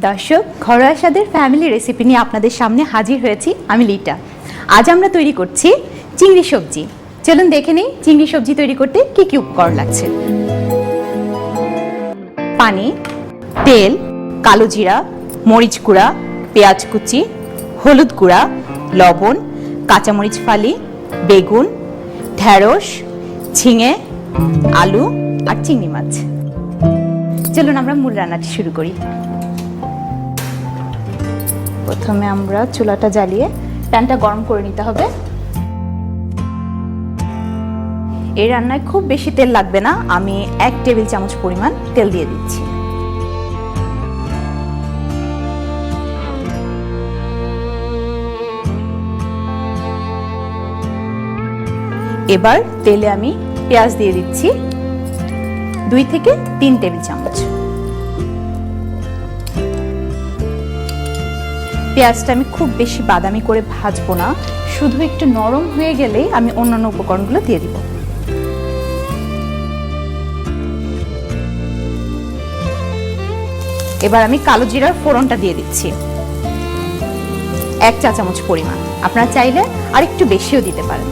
দর্শক, ঘরোয়া স্বাদের ফ্যামিলি রেসিপি নিয়ে আপনাদের সামনে হাজির হয়েছি আমি লিটা। আজ আমরা তৈরি করছি চিংড়ি সবজি। চলুন দেখে নিই চিংড়ি সবজি তৈরি করতে কি কি উপকরণ লাগছে। পানি, তেল, কালো জিরা, মরিচ গুঁড়া, পেঁয়াজ কুচি, হলুদ গুঁড়া, লবণ, কাঁচামরিচ ফালি, বেগুন, ঢেঁড়স, ঝিঙে, আলু আর চিংড়ি মাছ। চলুন আমরা মূল রান্নাটি শুরু করি। প্রথমে আমরা চুলাটা জ্বালিয়ে প্যানটা গরম করে নিতে হবে। এই রান্নায় খুব বেশি তেল লাগবে না, আমি 1 টেবিল চামচ পরিমাণ তেল দিয়ে দিচ্ছি। এবার তেলে আমি পেঁয়াজ দিয়ে দিচ্ছি 2 থেকে 3 টেবিল চামচ। পেঁয়াজটা আমি খুব বেশি বাদামি করে ভাজবো না, শুধু একটু নরম হয়ে গেলেই আমি অন্যান্য উপকরণগুলো দিয়ে দিব। এবার আমি কালো জিরার ফোড়নটা দিয়ে দিচ্ছি 1 চা চামচ পরিমাণ। আপনারা চাইলে আর একটু বেশিও দিতে পারেন।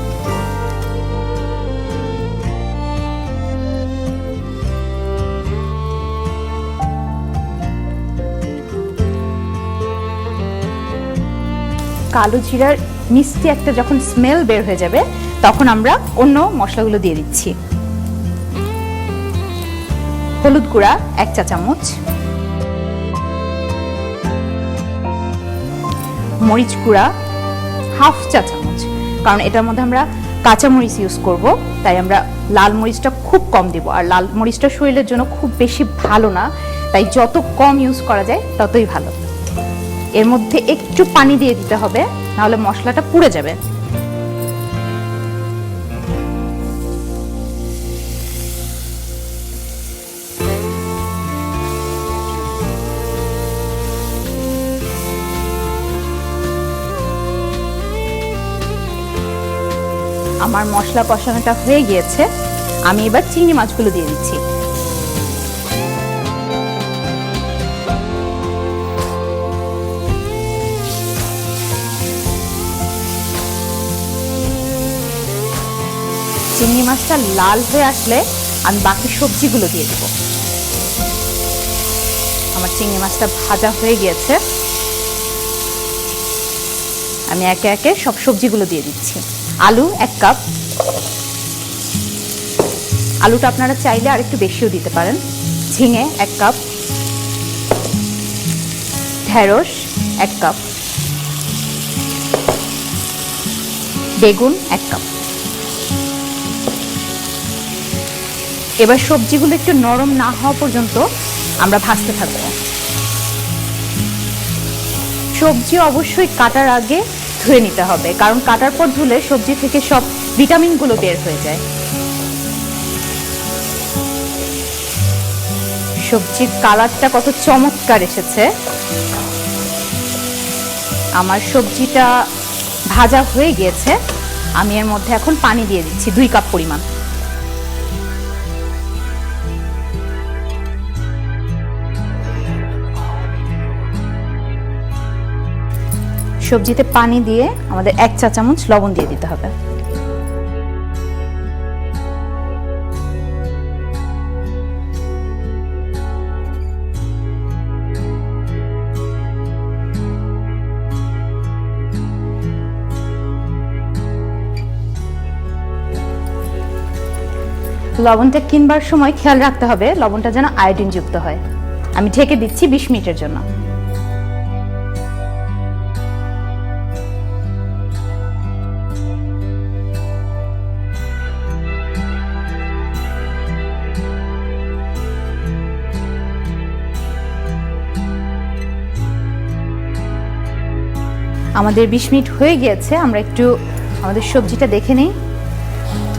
কালো জিরার মিষ্টি একটা যখন স্মেল বের হয়ে যাবে তখন আমরা অন্য মশলাগুলো দিয়ে দিচ্ছি। হলুদ গুঁড়া 1 চা চামচ, মরিচ গুঁড়া 1/2 চা চামচ, কারণ এটার মধ্যে আমরা কাঁচা মরিচ ইউজ করব, তাই আমরা লাল মরিচটা খুব কম দেব। আর লাল মরিচটা শরীরের জন্য খুব বেশি ভালো না, তাই যত কম ইউজ করা যায় ততই ভালো। এর মধ্যে একটু পানি দিয়ে দিতে হবে, নাহলে মশলাটা পুড়ে যাবে। আমার মশলা কষানোটা হয়ে গিয়েছে, আমি এবার চিংড়ি মাছগুলো দিয়ে দিচ্ছি। চিংড়ি মাছটা লাল হয়ে আসলে আমি বাকি সবজিগুলো দিয়ে দেব। আমার চিংড়ি মাছটা ভাজা হয়ে গিয়েছে, আমি একে একে সব সবজিগুলো দিয়ে দিচ্ছি। আলু 1 কাপ, আলুটা আপনারা চাইলে আর একটু বেশিও দিতে পারেন। ঝিঙে 1 কাপ, ঢেঁড়স 1 কাপ, বেগুন 1 কাপ। এবার সবজিগুলো একটু নরম না হওয়া পর্যন্ত আমরা ভাজতে থাকবো। সবজি অবশ্যই কাটার আগে ধুয়ে নিতে হবে, কারণ কাটার পর ধুলে সবজি থেকে সব ভিটামিনগুলো বের হয়ে যায়। সবজির কালারটা কত চমৎকার এসেছে। আমার সবজিটা ভাজা হয়ে গিয়েছে, আমি এর মধ্যে এখন পানি দিয়ে দিচ্ছি 2 কাপ পরিমাণ। সবজিতে পানি দিয়ে আমাদের 1 চা চামচ লবণ দিয়ে দিতে হবে। লবণটা কিনবার সময় খেয়াল রাখতে হবে লবণটা যেন আয়োডিন যুক্ত হয়। আমি ঢেকে দিচ্ছি 20 মিনিটের জন্য। আমাদের 20 মিনিট হয়ে গিয়েছে, আমরা একটু আমাদের সবজিটা দেখে নিই।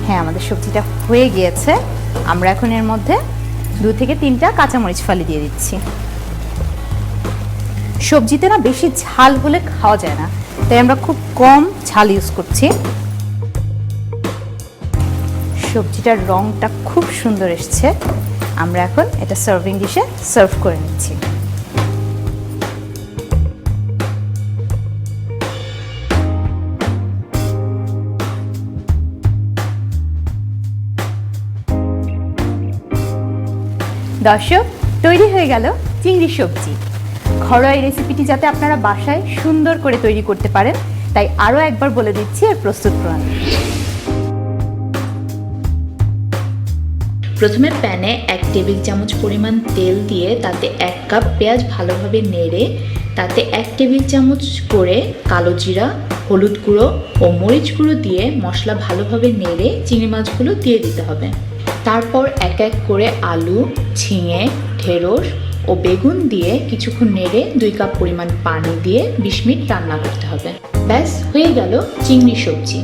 হ্যাঁ, আমাদের সবজিটা হয়ে গিয়েছে। আমরা এখন এর মধ্যে 2 থেকে 3টা কাঁচামরিচ ফালি দিয়ে দিচ্ছি। সবজিতে না বেশি ঝাল হলে খাওয়া যায় না, তাই আমরা খুব কম ঝাল ইউজ করছি। সবজিটার রংটা খুব সুন্দর এসেছে। আমরা এখন এটা সার্ভিং ডিশে সার্ভ করে নিচ্ছি। দর্শক, তৈরি হয়ে গেল চিংড়ি সবজি। ঘরোয়া এই রেসিপিটি যাতে আপনারা বাসায় সুন্দর করে তৈরি করতে পারেন, তাই আরও একবার বলে দিচ্ছি এর প্রস্তুত প্রণালী। প্রথমে প্যানে 1 টেবিল চামচ পরিমাণ তেল দিয়ে তাতে 1 কাপ পেঁয়াজ ভালোভাবে নেড়ে তাতে 1 টেবিল চামচ করে কালো জিরা, হলুদ গুঁড়ো ও মরিচ গুঁড়ো দিয়ে মশলা ভালোভাবে নেড়ে চিংড়ি মাছগুলো দিয়ে দিতে হবে। তারপর এক এক করে আলু, ঝিঙে, ঢেঁড়স ও বেগুন দিয়ে কিছুক্ষণ নেড়ে 2 কাপ পরিমাণ পানি দিয়ে 20 মিনিট রান্না করতে হবে। ব্যাস, হয়ে গেল চিংড়ি সবজি।